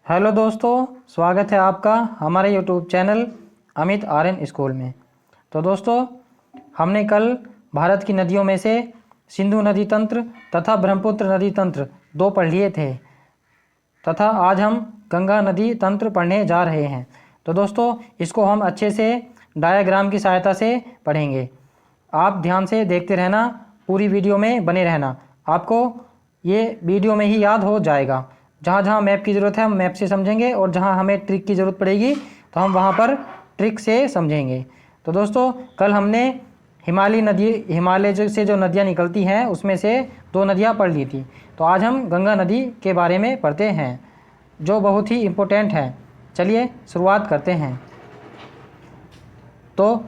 Hello दोस्तों, स्वागत है आपका हमारे YouTube channel Amit Aryan school में। तो दोस्तों, हमने कल भारत की नदियों में से सिंधु नदी तंत्र तथा ब्रह्मपुत्र नदी तंत्र दो पढ़ लिए थे तथा आज हम गंगा नदी तंत्र पढ़ने जा रहे हैं। तो दोस्तों, इसको हम अच्छे से डायग्राम की सहायता से पढ़ेंगे। आप ध्यान से देखते रहना, पूरी वीडियो में बने रहना, आपको ये वीडियो में ही याद हो जाएगा। जहाँ जहाँ मैप की ज़रूरत है हम मैप से समझेंगे और जहाँ हमें ट्रिक की ज़रूरत पड़ेगी तो हम वहाँ पर ट्रिक से समझेंगे। तो दोस्तों, कल हमने हिमालय से जो नदियाँ निकलती हैं उसमें से दो नदियाँ पढ़ ली थी। तो आज हम गंगा नदी के बारे में पढ़ते हैं जो बहुत ही इम्पोर्टेंट है। चलिए शुरुआत करते हैं। तो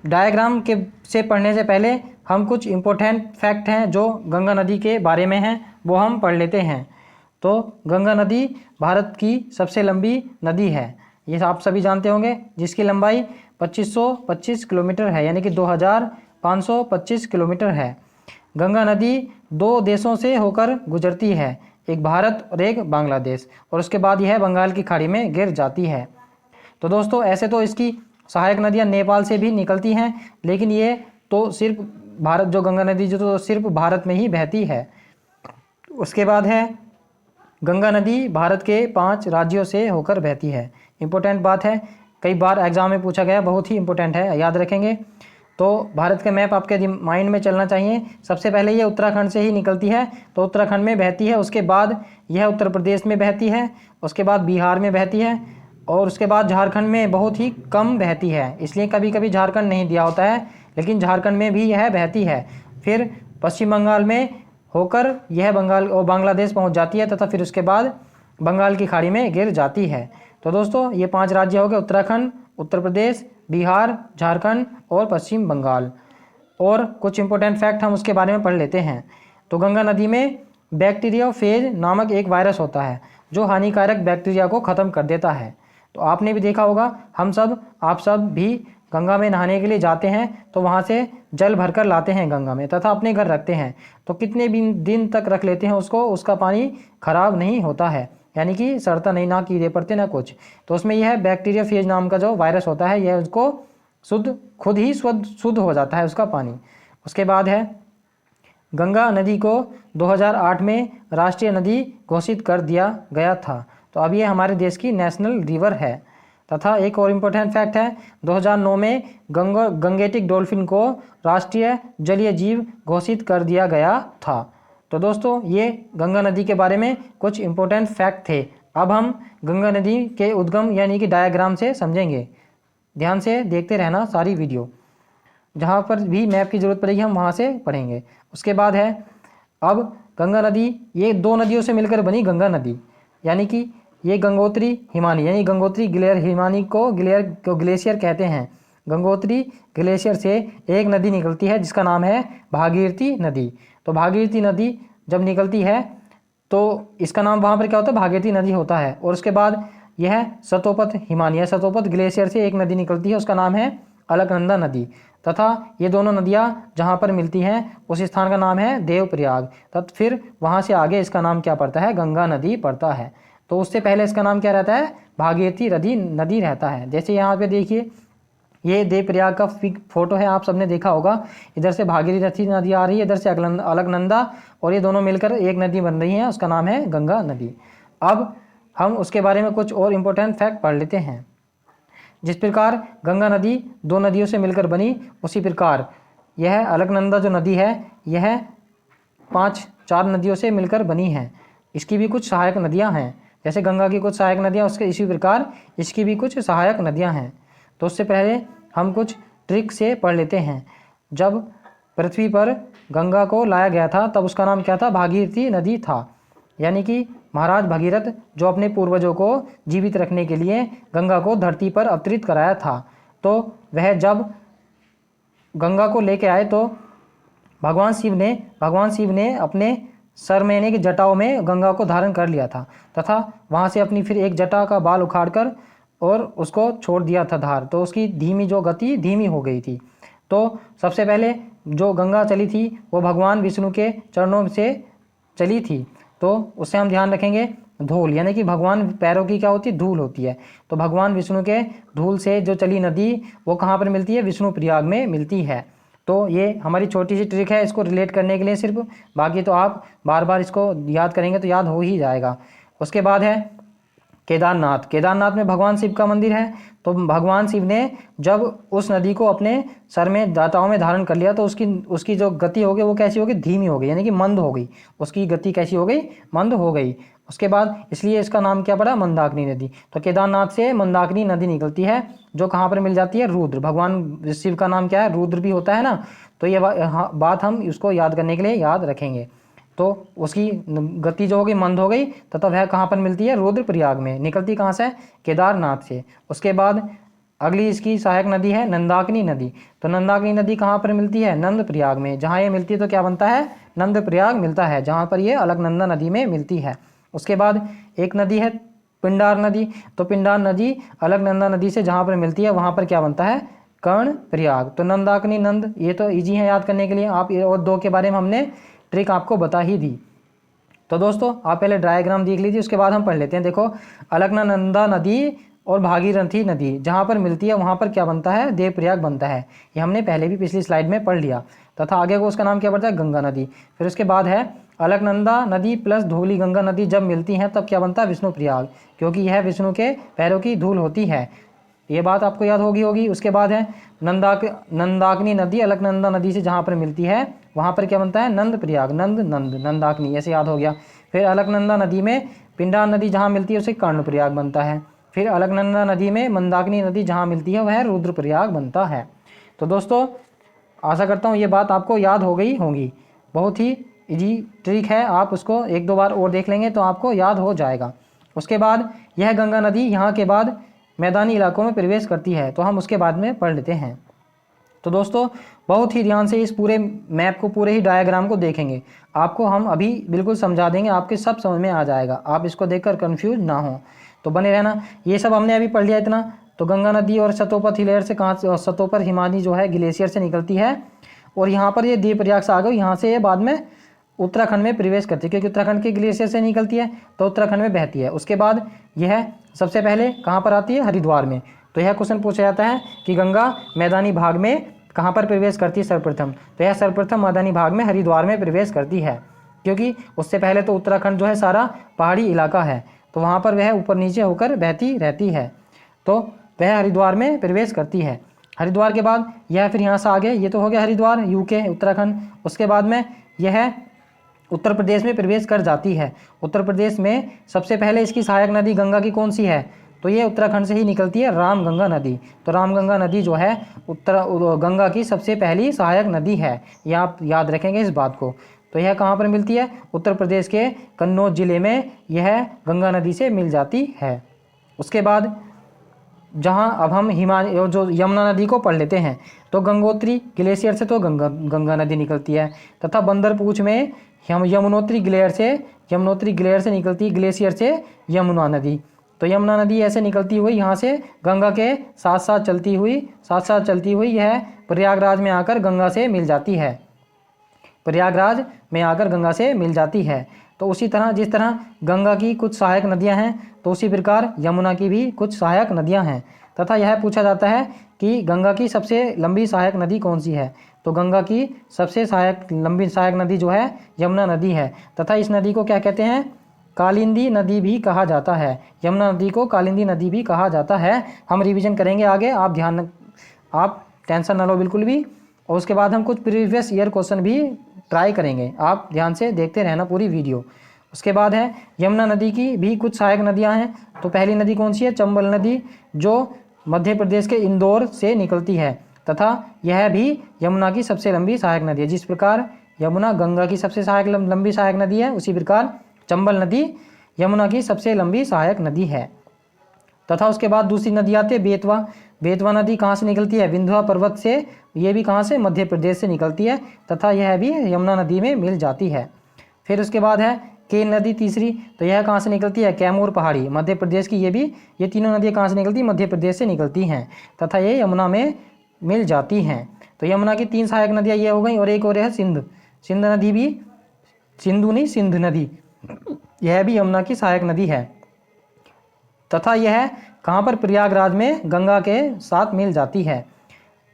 डायग्राम के से पढ़ने से पहले हम कुछ इम्पोर्टेंट फैक्ट हैं जो गंगा नदी के बारे में हैं वो हम पढ़ लेते हैं। तो गंगा नदी भारत की सबसे लंबी नदी है, ये आप सभी जानते होंगे, जिसकी लंबाई 2525 किलोमीटर है, यानी कि 2525 किलोमीटर है। गंगा नदी दो देशों से होकर गुजरती है, एक भारत और एक बांग्लादेश, और उसके बाद यह बंगाल की खाड़ी में गिर जाती है। तो दोस्तों, ऐसे तो इसकी सहायक नदियां नेपाल से भी निकलती हैं, लेकिन ये तो सिर्फ भारत, जो गंगा नदी जो तो सिर्फ भारत में ही बहती है। उसके बाद है गंगा नदी भारत के 5 राज्यों से होकर बहती है। इम्पोर्टेंट बात है, कई बार एग्जाम में पूछा गया, बहुत ही इंपॉर्टेंट है, याद रखेंगे। तो भारत का मैप आपके माइंड में चलना चाहिए। सबसे पहले ये उत्तराखंड से ही निकलती है, तो उत्तराखंड में बहती है, उसके बाद यह उत्तर प्रदेश में बहती है, उसके बाद बिहार में बहती है, और उसके बाद झारखंड में बहुत ही कम बहती है, इसलिए कभी कभी झारखंड नहीं दिया होता है, लेकिन झारखंड में भी यह बहती है। फिर पश्चिम बंगाल में होकर यह बंगाल और बांग्लादेश पहुंच जाती है तथा फिर उसके बाद बंगाल की खाड़ी में गिर जाती है। तो दोस्तों, ये 5 राज्य हो गए, उत्तराखंड, उत्तर प्रदेश, बिहार, झारखंड और पश्चिम बंगाल। और कुछ इंपॉर्टेंट फैक्ट हम उसके बारे में पढ़ लेते हैं। तो गंगा नदी में बैक्टीरियोफेज नामक एक वायरस होता है जो हानिकारक बैक्टीरिया को ख़त्म कर देता है। तो आपने भी देखा होगा, आप सब भी गंगा में नहाने के लिए जाते हैं तो वहाँ से जल भरकर लाते हैं गंगा में तथा अपने घर रखते हैं, तो कितने भी दिन तक रख लेते हैं उसको, उसका पानी खराब नहीं होता है, यानी कि सड़ता नहीं, ना कीड़े पड़ते ना कुछ। तो उसमें यह बैक्टीरियोफेज नाम का जो वायरस होता है, यह उसको खुद ही शुद्ध हो जाता है उसका पानी। उसके बाद है गंगा नदी को 2008 में राष्ट्रीय नदी घोषित कर दिया गया था। तो अब ये हमारे देश की नेशनल रिवर है। तथा एक और इम्पोर्टेंट फैक्ट है, 2009 में गंगेटिक डॉल्फिन को राष्ट्रीय जलीय जीव घोषित कर दिया गया था। तो दोस्तों, ये गंगा नदी के बारे में कुछ इम्पोर्टेंट फैक्ट थे। अब हम गंगा नदी के उद्गम यानी कि डायग्राम से समझेंगे। ध्यान से देखते रहना सारी वीडियो, जहाँ पर भी मैप की ज़रूरत पड़ेगी हम वहाँ से पढ़ेंगे। उसके बाद है, अब गंगा नदी, ये दो नदियों से मिलकर बनी गंगा नदी, यानी कि ये गंगोत्री हिमानी, यानी गंगोत्री ग्लेशियर, हिमानी को ग्लेशियर कहते हैं। गंगोत्री ग्लेशियर से एक नदी निकलती है जिसका नाम है भागीरथी नदी। तो भागीरथी नदी जब निकलती है तो इसका नाम वहाँ पर क्या होता है, भागीरथी नदी होता है। और उसके बाद यह सतोपत हिमानी है, सतोपत ग्लेशियर से एक नदी निकलती है, उसका नाम है अलकनंदा नदी। तथा ये दोनों नदियाँ जहाँ पर मिलती हैं उस स्थान का नाम है देवप्रयाग। तब फिर वहाँ से आगे इसका नाम क्या पड़ता है, गंगा नदी पड़ता है। तो उससे पहले इसका नाम क्या रहता है, भागीरथी नदी रहता है। जैसे यहाँ पे देखिए, ये देवप्रयाग का फोटो है, आप सबने देखा होगा। इधर से भागीरथी नदी आ रही है, इधर से अलकनंदा, और ये दोनों मिलकर एक नदी बन रही है, उसका नाम है गंगा नदी। अब हम उसके बारे में कुछ और इम्पोर्टेंट फैक्ट पढ़ लेते हैं। जिस प्रकार गंगा नदी दो नदियों से मिलकर बनी, उसी प्रकार यह अलकनंदा जो नदी है, यह 4 नदियों से मिलकर बनी है। इसकी भी कुछ सहायक नदियाँ हैं, जैसे गंगा की कुछ सहायक नदियाँ, उसके इसी प्रकार इसकी भी कुछ सहायक नदियाँ हैं। तो उससे पहले हम कुछ ट्रिक से पढ़ लेते हैं। जब पृथ्वी पर गंगा को लाया गया था तब उसका नाम क्या था, भागीरथी नदी था, यानी कि महाराज भगीरथ जो अपने पूर्वजों को जीवित रखने के लिए गंगा को धरती पर अवतरित कराया था, तो वह जब गंगा को लेके आए तो भगवान शिव ने अपने सर में यानी कि जटाओं में गंगा को धारण कर लिया था तथा वहाँ से अपनी फिर एक जटा का बाल उखाड़कर और उसको छोड़ दिया था धार, तो उसकी जो गति धीमी हो गई थी। तो सबसे पहले जो गंगा चली थी वो भगवान विष्णु के चरणों से चली थी, तो उससे हम ध्यान रखेंगे धूल, यानी कि भगवान पैरों की क्या होती है, धूल होती है। तो भगवान विष्णु के धूल से जो चली नदी वो कहाँ पर मिलती है, विष्णु प्रयाग में मिलती है। तो ये हमारी छोटी सी ट्रिक है इसको रिलेट करने के लिए सिर्फ, बाकी तो आप बार बार इसको याद करेंगे तो याद हो ही जाएगा। उसके बाद है केदारनाथ। केदारनाथ में भगवान शिव का मंदिर है। तो भगवान शिव ने जब उस नदी को अपने सर में दाताओं में धारण कर लिया तो उसकी जो गति हो गई वो कैसी हो गई, धीमी हो गई, यानी कि मंद हो गई। उसकी गति कैसी हो गई, मंद हो गई। उसके बाद इसलिए इसका नाम क्या पड़ा, मंदाकिनी नदी। तो केदारनाथ से मंदाकिनी नदी निकलती है जो कहाँ पर मिल जाती है, रुद्र। भगवान शिव का नाम क्या है, रुद्र भी होता है ना। तो ये बात हम इसको याद करने के लिए याद रखेंगे। तो उसकी गति जो होगी मंद हो गई तथा वह कहाँ पर मिलती है, रुद्रप्रयाग में। निकलती कहाँ से, केदारनाथ से। उसके बाद अगली इसकी सहायक नदी है नंदाकिनी नदी। तो नंदाकिनी नदी कहाँ पर मिलती है, नंदप्रयाग में। जहाँ ये मिलती है तो क्या बनता है, नंदप्रयाग मिलता है, जहाँ पर ये अलकनंदा नदी में मिलती है। उसके बाद एक नदी है पिंडार नदी। तो पिंडार नदी अलकनंदा नदी से जहाँ पर मिलती है वहाँ पर क्या बनता है, कर्णप्रयाग। तो नंदाकिनी नंद ये तो ईजी है याद करने के लिए। आप और दो के बारे में हमने ट्रिक आपको बता ही दी। तो दोस्तों आप पहले डायग्राम देख लीजिए, उसके बाद हम पढ़ लेते हैं। देखो अलकनंदा नदी और भागीरथी नदी जहाँ पर मिलती है वहाँ पर क्या बनता है, देवप्रयाग बनता है। ये हमने पहले भी पिछली स्लाइड में पढ़ लिया। तथा आगे को उसका नाम क्या पड़ता है, गंगा नदी। फिर उसके बाद है अलकनंदा नदी प्लस धूली गंगा नदी जब मिलती हैं तब क्या बनता है, विष्णुप्रयाग, क्योंकि यह विष्णु के पैरों की धूल होती है। ये बात आपको याद होगी। उसके बाद है नंदाकिनी नदी अलकनंदा नदी से जहाँ पर मिलती है वहाँ पर क्या बनता है, नंदप्रयाग। नंदाकिनी ऐसे याद हो गया। फिर अलकनंदा नदी में पिंडार नदी जहाँ मिलती है उसे कर्णप्रयाग बनता है। फिर अलकनंदा नदी में मंदाकिनी नदी जहाँ मिलती है वह रुद्रप्रयाग बनता है। तो दोस्तों आशा करता हूँ ये बात आपको याद हो गई होगी। बहुत ही इजी ट्रिक है, आप उसको एक दो बार और देख लेंगे तो आपको याद हो जाएगा। उसके बाद यह गंगा नदी यहाँ के बाद मैदानी इलाकों में प्रवेश करती है, तो हम उसके बाद में पढ़ लेते हैं। तो दोस्तों बहुत ही ध्यान से इस पूरे मैप को, पूरे ही डायग्राम को देखेंगे। आपको हम अभी बिल्कुल समझा देंगे, आपके सब समझ में आ जाएगा, आप इसको देखकर कंफ्यूज ना हो। तो बने रहना। ये सब हमने अभी पढ़ लिया इतना। तो गंगा नदी और सतोपथ हिलेर से कहाँ से, सतोपथ हिमानी जो है ग्लेशियर से निकलती है और यहाँ पर ये देवप्रयाग से आ गई। यहाँ से ये बाद में उत्तराखंड में प्रवेश करती है, क्योंकि उत्तराखंड के ग्लेशियर से निकलती है तो उत्तराखंड में बहती है। उसके बाद यह सबसे पहले कहाँ पर आती है, हरिद्वार में। तो यह क्वेश्चन पूछा जाता है कि गंगा मैदानी भाग में कहाँ पर प्रवेश करती है सर्वप्रथम। तो यह सर्वप्रथम मैदानी भाग में हरिद्वार में प्रवेश करती है, क्योंकि उससे पहले तो उत्तराखंड जो है सारा पहाड़ी इलाका है, तो वहाँ पर वह ऊपर नीचे होकर बहती रहती है। तो वह हरिद्वार में प्रवेश करती है। हरिद्वार के बाद यह फिर यहाँ से आगे, ये तो हो गया हरिद्वार यूके उत्तराखंड। उसके बाद में यह उत्तर प्रदेश में प्रवेश कर जाती है। उत्तर प्रदेश में सबसे पहले इसकी सहायक नदी गंगा की कौन सी है, तो ये उत्तराखंड से ही निकलती है, रामगंगा नदी। तो रामगंगा नदी जो है गंगा की सबसे पहली सहायक नदी है, ये आप याद रखेंगे इस बात को। तो यह कहाँ पर मिलती है, उत्तर प्रदेश के कन्नौज जिले में यह गंगा नदी से मिल जाती है। उसके बाद जहाँ अब हम जो यमुना नदी को पढ़ लेते हैं। तो गंगोत्री ग्लेशियर से तो गंगा नदी निकलती है, तथा बंदरपूछ में यमुनोत्री ग्लेशियर से निकलती, ग्लेशियर से यमुना नदी। तो यमुना नदी ऐसे निकलती हुई यहाँ से गंगा के साथ साथ चलती हुई यह प्रयागराज में आकर गंगा से मिल जाती है। प्रयागराज में आकर गंगा से मिल जाती है। तो उसी तरह जिस तरह गंगा की कुछ सहायक नदियां हैं, तो उसी प्रकार यमुना की भी कुछ सहायक नदियां हैं। तथा यह पूछा जाता है कि गंगा की सबसे लंबी सहायक नदी कौन सी है। तो गंगा की सबसे लंबी सहायक नदी जो है यमुना नदी है। तथा इस नदी को क्या कहते हैं, कालिंदी नदी भी कहा जाता है। यमुना नदी को कालिंदी नदी भी कहा जाता है। हम रिवीजन करेंगे आगे, आप टेंशन ना लो बिल्कुल भी। और उसके बाद हम कुछ प्रीवियस ईयर क्वेश्चन भी ट्राई करेंगे, आप ध्यान से देखते रहना पूरी वीडियो। उसके बाद है यमुना नदी की भी कुछ सहायक नदियां हैं। तो पहली नदी कौन सी है, चंबल नदी, जो मध्य प्रदेश के इंदौर से निकलती है, तथा यह भी यमुना की सबसे लंबी सहायक नदी है। जिस प्रकार यमुना गंगा की सबसे लंबी सहायक नदी है, उसी प्रकार चंबल नदी यमुना की सबसे लंबी सहायक नदी है। तथा उसके बाद दूसरी नदी आती है बेतवा। बेतवा नदी कहाँ से निकलती है, विंध्या पर्वत से। ये भी कहाँ से, मध्य प्रदेश से निकलती है, तथा यह भी यमुना नदी में मिल जाती है। फिर उसके बाद है केन नदी तीसरी। तो यह कहाँ से निकलती है, कैमूर पहाड़ी, मध्य प्रदेश की। ये तीनों नदियाँ कहाँ से निकलती हैं, मध्य प्रदेश से निकलती हैं, तथा ये यमुना में मिल जाती हैं। तो यमुना की तीन सहायक नदियाँ ये हो गई, और एक और है सिंध नदी भी, सिंधु नहीं सिंध नदी। यह भी यमुना की सहायक नदी है तथा यह कहाँ पर, प्रयागराज में गंगा के साथ मिल जाती है।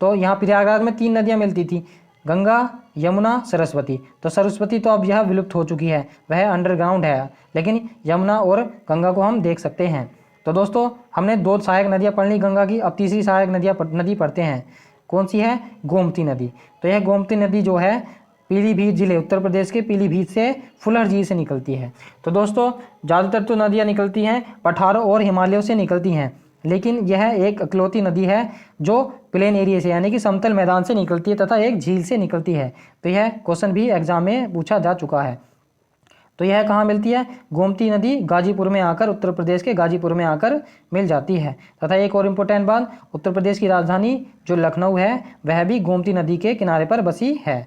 तो यहाँ प्रयागराज में 3 नदियाँ मिलती थी, गंगा, यमुना, सरस्वती। तो सरस्वती तो अब यह विलुप्त हो चुकी है, वह अंडरग्राउंड है, लेकिन यमुना और गंगा को हम देख सकते हैं। तो दोस्तों हमने 2 सहायक नदियाँ पढ़ ली गंगा की, अब तीसरी सहायक नदी पढ़ते हैं। कौन सी है? गोमती नदी। तो यह गोमती नदी जो है पीलीभीत जिले, उत्तर प्रदेश के पीलीभीत से फुलहर झील से निकलती है। तो दोस्तों ज़्यादातर तो नदियाँ निकलती हैं पठारों और हिमालयों से निकलती हैं, लेकिन यह एक इकलौती नदी है जो प्लेन एरिया से यानी कि समतल मैदान से निकलती है तथा एक झील से निकलती है। तो यह क्वेश्चन भी एग्जाम में पूछा जा चुका है। तो यह कहाँ मिलती है? गोमती नदी गाजीपुर में आकर, उत्तर प्रदेश के गाजीपुर में आकर मिल जाती है। तथा एक और इम्पोर्टेंट बात, उत्तर प्रदेश की राजधानी जो लखनऊ है वह भी गोमती नदी के किनारे पर बसी है।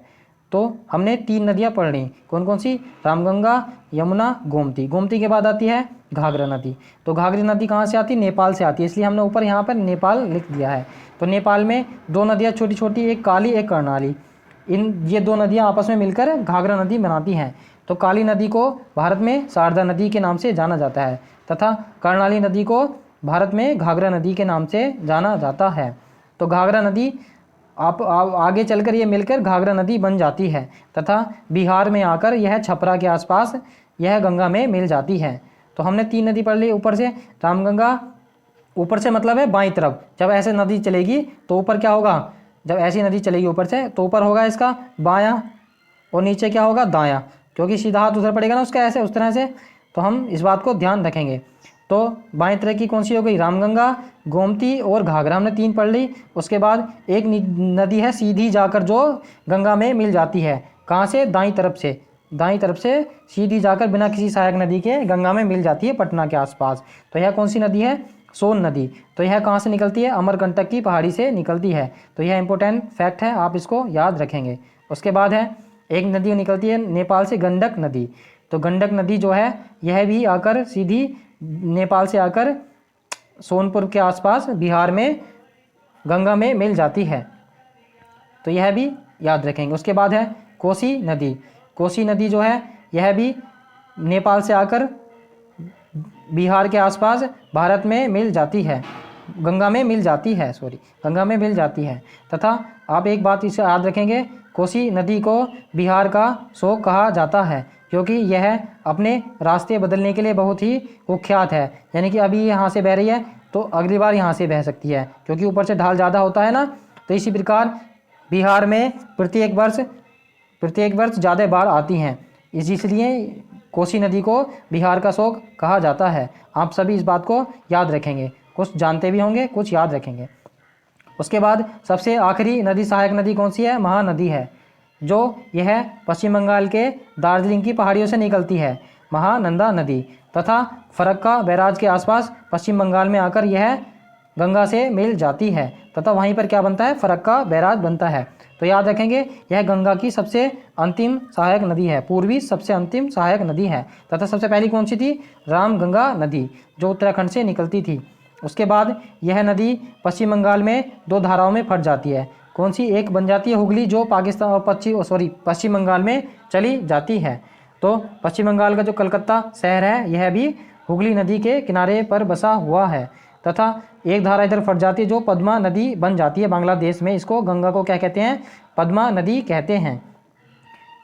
तो हमने 3 नदियाँ पढ़ ली, कौन कौन सी? रामगंगा, यमुना, गोमती। गोमती के बाद आती है घाघरा नदी। तो घाघरा नदी कहाँ से आती है? नेपाल से आती है, इसलिए हमने ऊपर यहाँ पर नेपाल लिख दिया है। तो नेपाल में 2 नदियाँ छोटी छोटी, एक काली एक कर्णाली, ये 2 नदियाँ आपस में मिलकर घाघरा नदी बनाती हैं। तो काली नदी को भारत में शारदा नदी के नाम से जाना जाता है तथा कर्णाली नदी को भारत में घाघरा नदी के नाम से जाना जाता है। तो घाघरा नदी आप आगे चलकर ये मिलकर घाघरा नदी बन जाती है तथा बिहार में आकर यह छपरा के आसपास यह गंगा में मिल जाती है। तो हमने 3 नदी पढ़ ली ऊपर से। रामगंगा ऊपर से मतलब है बाईं तरफ, जब ऐसे नदी चलेगी तो ऊपर क्या होगा? जब ऐसी नदी चलेगी ऊपर से तो ऊपर होगा इसका बायां और नीचे क्या होगा? दायां, क्योंकि सीधा हाथ उधर पड़ेगा ना उसका, ऐसे उस तरह से। तो हम इस बात को ध्यान रखेंगे। तो बाएं तरह की कौन सी हो गई? रामगंगा, गोमती और घाघरा, हमने 3 पढ़ ली। उसके बाद एक नदी है सीधी जाकर जो गंगा में मिल जाती है, कहाँ से? दाईं तरफ से, दाईं तरफ से सीधी जाकर बिना किसी सहायक नदी के गंगा में मिल जाती है पटना के आसपास। तो यह कौन सी नदी है? सोन नदी। तो यह कहाँ से निकलती है? अमरकंटक की पहाड़ी से निकलती है। तो यह इंपॉर्टेंट फैक्ट है, आप इसको याद रखेंगे। उसके बाद है एक नदी निकलती है नेपाल से, गंडक नदी। तो गंडक नदी जो है यह भी आकर सीधी नेपाल से आकर सोनपुर के आसपास बिहार में गंगा में मिल जाती है। तो यह भी याद रखेंगे। उसके बाद है कोसी नदी। कोसी नदी जो है यह भी नेपाल से आकर बिहार के आसपास भारत में मिल जाती है, गंगा में मिल जाती है, गंगा में मिल जाती है। तथा आप एक बात इसे याद रखेंगे, कोसी नदी को बिहार का शोक कहा जाता है क्योंकि यह अपने रास्ते बदलने के लिए बहुत ही कुख्यात है। यानी कि अभी यहाँ से बह रही है तो अगली बार यहाँ से बह सकती है, क्योंकि ऊपर से ढाल ज़्यादा होता है ना। तो इसी प्रकार बिहार में प्रत्येक वर्ष ज़्यादा बाढ़ आती हैं, इसलिए कोसी नदी को बिहार का शोक कहा जाता है। आप सभी इस बात को याद रखेंगे, कुछ जानते भी होंगे, कुछ याद रखेंगे। उसके बाद सबसे आखिरी नदी, सहायक नदी कौन सी है? महानदी है, जो यह पश्चिम बंगाल के दार्जिलिंग की पहाड़ियों से निकलती है, महानंदा नदी। तथा फरक्का बैराज के आसपास पश्चिम बंगाल में आकर यह गंगा से मिल जाती है तथा वहीं पर क्या बनता है? फरक्का बैराज बनता है। तो याद रखेंगे यह गंगा की सबसे अंतिम सहायक नदी है, पूर्वी सबसे अंतिम सहायक नदी है। तथा सबसे पहली कौन सी थी? रामगंगा नदी, जो उत्तराखंड से निकलती थी। उसके बाद यह नदी पश्चिम बंगाल में 2 धाराओं में फट जाती है। कौन सी? एक बन जाती है हुगली, जो पश्चिम बंगाल में चली जाती है। तो पश्चिम बंगाल का जो कलकत्ता शहर है यह भी हुगली नदी के किनारे पर बसा हुआ है। तथा एक धारा इधर फट जाती है जो पद्मा नदी बन जाती है बांग्लादेश में, इसको गंगा को क्या कहते हैं? पद्मा नदी कहते हैं।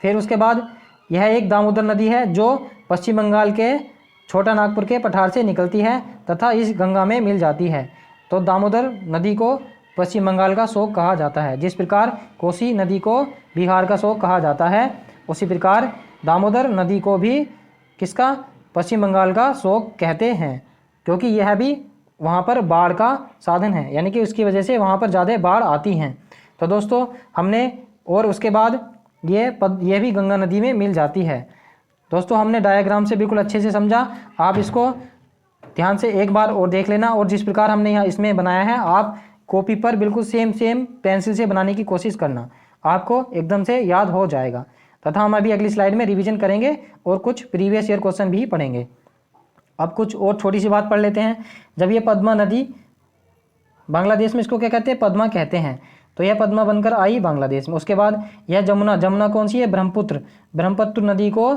फिर उसके बाद यह एक दामोदर नदी है जो पश्चिम बंगाल के छोटा नागपुर के पठार से निकलती है तथा इस गंगा में मिल जाती है। तो दामोदर नदी को पश्चिम बंगाल का शोक कहा जाता है। जिस प्रकार कोसी नदी को बिहार का शोक कहा जाता है, उसी प्रकार दामोदर नदी को भी किसका? पश्चिम बंगाल का शोक कहते हैं, क्योंकि यह भी वहाँ पर बाढ़ का साधन है, यानी कि उसकी वजह से वहाँ पर ज़्यादा बाढ़ आती हैं। तो दोस्तों हमने, और उसके बाद ये भी गंगा नदी में मिल जाती है। दोस्तों हमने डायग्राम से बिल्कुल अच्छे से समझा, आप इसको ध्यान से एक बार और देख लेना, और जिस प्रकार हमने यहाँ इसमें बनाया है आप कॉपी पर बिल्कुल सेम पेंसिल से बनाने की कोशिश करना, आपको एकदम से याद हो जाएगा। तथा हम अभी अगली स्लाइड में रिवीजन करेंगे और कुछ प्रीवियस ईयर क्वेश्चन भी पढ़ेंगे। अब कुछ और छोटी सी बात पढ़ लेते हैं। जब ये पद्मा नदी, बांग्लादेश में इसको क्या कहते हैं? पद्मा कहते हैं। तो यह पद्मा बनकर आई बांग्लादेश में। उसके बाद यह जमुना, जमुना कौन सी है? ब्रह्मपुत्र, ब्रह्मपुत्र नदी को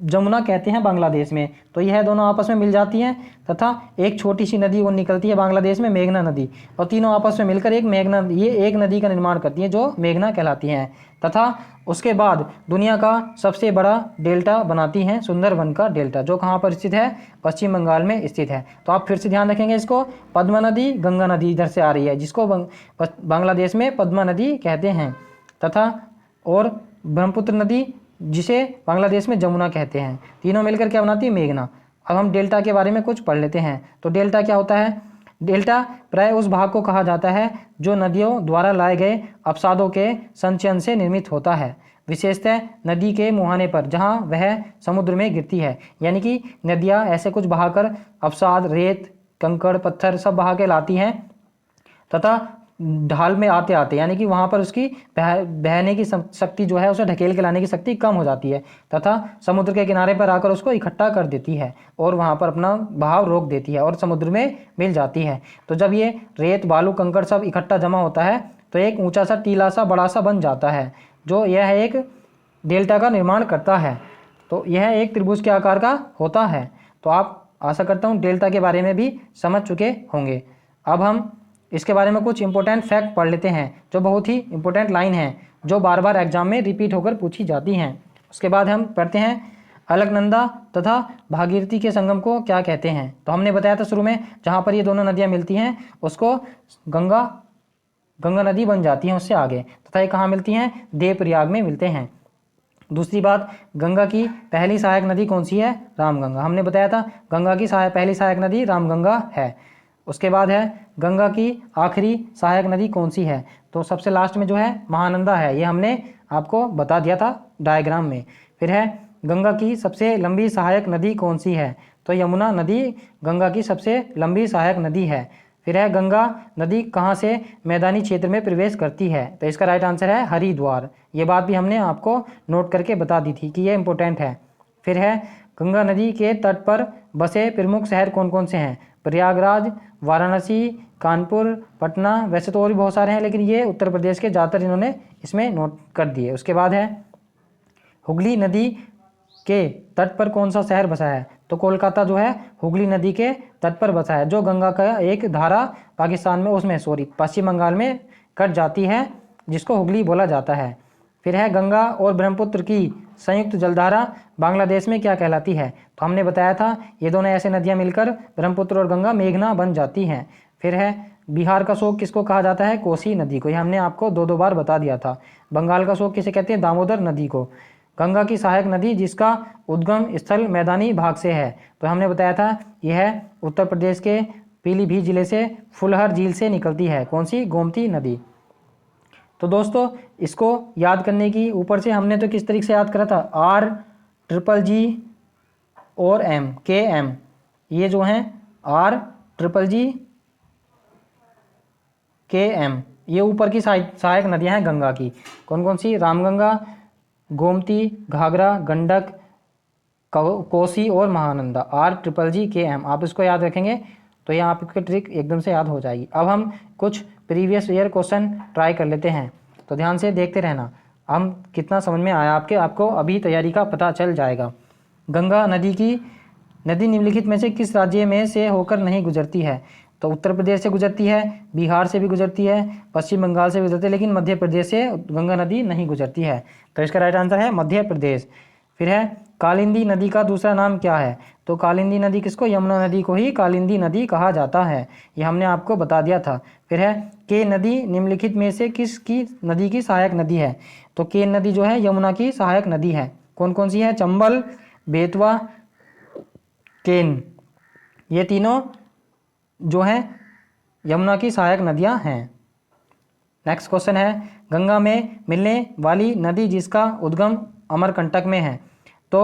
जमुना कहते हैं बांग्लादेश में। तो यह दोनों आपस में मिल जाती हैं तथा एक छोटी सी नदी वो निकलती है बांग्लादेश में, मेघना नदी, और तीनों आपस में मिलकर एक मेघना, ये एक नदी का निर्माण करती हैं जो मेघना कहलाती हैं। तथा उसके बाद दुनिया का सबसे बड़ा डेल्टा बनाती हैं सुंदरबन का डेल्टा, जो कहाँ पर स्थित है? पश्चिम बंगाल में स्थित है। तो आप फिर से ध्यान रखेंगे इसको, पद्मा नदी, गंगा नदी इधर से आ रही है, जिसको बांग्लादेश में पद्मा नदी कहते हैं, तथा और ब्रह्मपुत्र नदी जिसे बांग्लादेश में जमुना कहते हैं। तीनों मिलकर क्या बनाती है? मेघना। अब हम डेल्टा के बारे में कुछ पढ़ लेते हैं। तो डेल्टा क्या होता है? डेल्टा प्राय उस भाग को कहा जाता है जो नदियों द्वारा लाए गए अवसादों के संचयन से निर्मित होता है, विशेषतः नदी के मुहाने पर जहां वह समुद्र में गिरती है। यानी कि नदियां ऐसे कुछ बहाकर अवसाद, रेत, कंकड़, पत्थर सब बहा के लाती हैं तथा ढाल में आते आते यानी कि वहाँ पर उसकी बहने की शक्ति जो है, उसे ढकेल के लाने की शक्ति कम हो जाती है तथा समुद्र के किनारे पर आकर उसको इकट्ठा कर देती है और वहाँ पर अपना बहाव रोक देती है और समुद्र में मिल जाती है। तो जब ये रेत, बालू, कंकड़ सब इकट्ठा जमा होता है तो एक ऊंचा सा टीला सा बड़ा सा बन जाता है, जो यह एक डेल्टा का निर्माण करता है। तो यह एक त्रिभुज के आकार का होता है। तो आप आशा करता हूँ डेल्टा के बारे में भी समझ चुके होंगे। अब हम इसके बारे में कुछ इंपॉर्टेंट फैक्ट पढ़ लेते हैं, जो बहुत ही इंपॉर्टेंट लाइन है, जो बार बार एग्जाम में रिपीट होकर पूछी जाती हैं। उसके बाद हम पढ़ते हैं अलकनंदा तथा भागीरथी के संगम को क्या कहते हैं। तो हमने बताया था शुरू में, जहाँ पर ये दोनों नदियाँ मिलती हैं उसको गंगा नदी बन जाती हैं उससे आगे, तथा ये कहाँ मिलती हैं? देवप्रयाग में मिलते हैं। दूसरी बात, गंगा की पहली सहायक नदी कौन सी है? रामगंगा। हमने बताया था गंगा की पहली सहायक नदी रामगंगा है। उसके बाद है गंगा की आखिरी सहायक नदी कौन सी है? तो सबसे लास्ट में जो है महानंदा है, ये हमने आपको बता दिया था डायग्राम में। फिर है गंगा की सबसे लंबी सहायक नदी कौन सी है? तो यमुना नदी गंगा की सबसे लंबी सहायक नदी है। फिर है गंगा नदी कहाँ से मैदानी क्षेत्र में प्रवेश करती है? तो इसका राइट आंसर है हरिद्वार। ये बात भी हमने आपको नोट करके बता दी थी कि ये इंपॉर्टेंट है। फिर है गंगा नदी के तट पर बसे प्रमुख शहर कौन कौन से हैं? प्रयागराज, वाराणसी, कानपुर, पटना। वैसे तो और भी बहुत सारे हैं, लेकिन ये उत्तर प्रदेश के ज़्यादातर इन्होंने इसमें नोट कर दिए। उसके बाद है हुगली नदी के तट पर कौन सा शहर बसा है? तो कोलकाता जो है हुगली नदी के तट पर बसा है, जो गंगा का एक धारा पाकिस्तान में पश्चिम बंगाल में कट जाती है, जिसको हुगली बोला जाता है। फिर है गंगा और ब्रह्मपुत्र की संयुक्त जलधारा बांग्लादेश में क्या कहलाती है? तो हमने बताया था ये दोनों ऐसे नदियाँ मिलकर ब्रह्मपुत्र और गंगा मेघना बन जाती हैं। फिर है बिहार का शोक किसको कहा जाता है? कोसी नदी को। ये हमने आपको दो बार बता दिया था। बंगाल का शोक किसे कहते हैं? दामोदर नदी को। गंगा की सहायक नदी जिसका उद्गम स्थल मैदानी भाग से है, तो हमने बताया था यह उत्तर प्रदेश के पीलीभीत जिले से फुलहर झील से निकलती है। कौन सी? गोमती नदी। तो दोस्तों इसको याद करने की ऊपर से हमने तो किस तरीके से याद करा था? RGG और KM, ये जो हैं RGG KM, ये ऊपर की सहायक नदियां हैं गंगा की। कौन कौन सी? रामगंगा, गोमती, घाघरा, गंडक, कोसी और महानंदा। RGG KM, आप इसको याद रखेंगे तो ये आपकी ट्रिक एकदम से याद हो जाएगी। अब हम कुछ प्रीवियस ईयर क्वेश्चन ट्राई कर लेते हैं, तो ध्यान से देखते रहना, हम कितना समझ में आया आपको अभी तैयारी का पता चल जाएगा। गंगा नदी निम्नलिखित में से किस राज्य में से होकर नहीं गुजरती है? तो उत्तर प्रदेश से गुजरती है, बिहार से भी गुजरती है, पश्चिम बंगाल से भी गुजरती है, लेकिन मध्य प्रदेश से गंगा नदी नहीं गुजरती है। तो इसका राइट आंसर है मध्य प्रदेश। फिर है कालिंदी नदी का दूसरा नाम क्या है? तो कालिंदी नदी किसको? यमुना नदी को ही कालिंदी नदी कहा जाता है, ये हमने आपको बता दिया था। फिर है केन नदी निम्नलिखित में से किसकी नदी की सहायक नदी है? तो केन नदी जो है यमुना की सहायक नदी है। कौन कौन सी है? चंबल, बेतवा, केन, ये तीनों जो हैं यमुना की सहायक नदियां हैं। नेक्स्ट क्वेश्चन है गंगा में मिलने वाली नदी जिसका उद्गम अमरकंटक में है? तो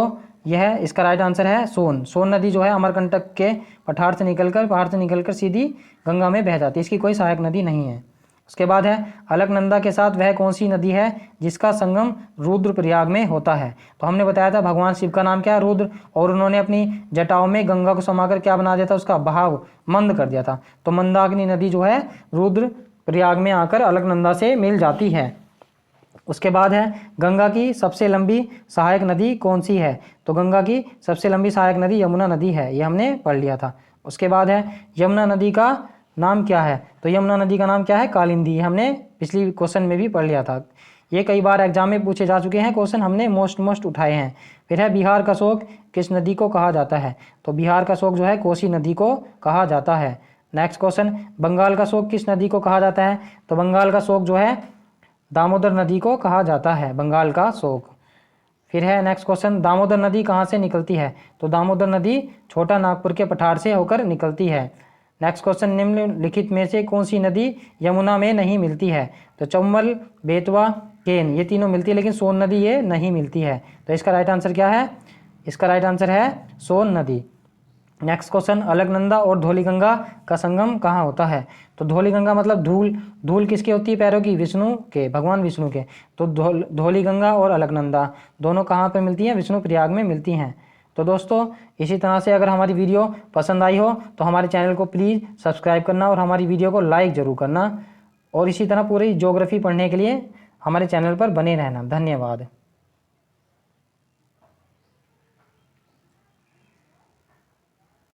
यह इसका राइट आंसर है सोन। सोन नदी जो है अमरकंटक के पहाड़ से निकलकर सीधी गंगा में बह जाती है, इसकी कोई सहायक नदी नहीं है। उसके बाद है अलकनंदा के साथ वह कौन सी नदी है जिसका संगम रुद्रप्रयाग में होता है? तो हमने बताया था भगवान शिव का नाम क्या है? रुद्र, और उन्होंने अपनी जटाओं में गंगा को समाकर क्या बना दिया था? उसका बहाव मंद कर दिया था। तो मंदाकिनी नदी जो है रुद्र प्रयाग में आकर अलकनंदा से मिल जाती है। उसके बाद है गंगा की सबसे लंबी सहायक नदी कौन सी है? तो गंगा की सबसे लंबी सहायक नदी यमुना नदी है, ये हमने पढ़ लिया था। उसके बाद है यमुना नदी का नाम क्या है? तो यमुना नदी का नाम क्या है? कालिंदी, हमने पिछली क्वेश्चन में भी पढ़ लिया था। ये कई बार एग्जाम में पूछे जा चुके हैं क्वेश्चन, हमने मोस्ट उठाए हैं। फिर है बिहार का शोक किस नदी को कहा जाता है? तो बिहार का शोक जो है कोसी नदी को कहा जाता है। नेक्स्ट क्वेश्चन, बंगाल का शोक किस नदी को कहा जाता है? तो बंगाल का शोक जो है दामोदर नदी को कहा जाता है, बंगाल का शोक। फिर है नेक्स्ट क्वेश्चन, दामोदर नदी कहाँ से निकलती है? तो दामोदर नदी छोटा नागपुर के पठार से होकर निकलती है। नेक्स्ट क्वेश्चन, निम्नलिखित में से कौन सी नदी यमुना में नहीं मिलती है? तो चंबल, बेतवा, केन, ये तीनों मिलती है, लेकिन सोन नदी ये नहीं मिलती है। तो इसका राइट आंसर क्या है? इसका राइट आंसर है सोन नदी। नेक्स्ट क्वेश्चन, अलकनंदा और धौलीगंगा का संगम कहाँ होता है? तो धौलीगंगा मतलब धूल किसके होती है? पैरों की, विष्णु के, भगवान विष्णु के। तो धौलीगंगा और अलकनंदा दोनों कहाँ पे मिलती हैं? विष्णु प्रयाग में मिलती हैं। तो दोस्तों इसी तरह से अगर हमारी वीडियो पसंद आई हो तो हमारे चैनल को प्लीज़ सब्सक्राइब करना और हमारी वीडियो को लाइक ज़रूर करना, और इसी तरह पूरी ज्योग्राफी पढ़ने के लिए हमारे चैनल पर बने रहना। धन्यवाद।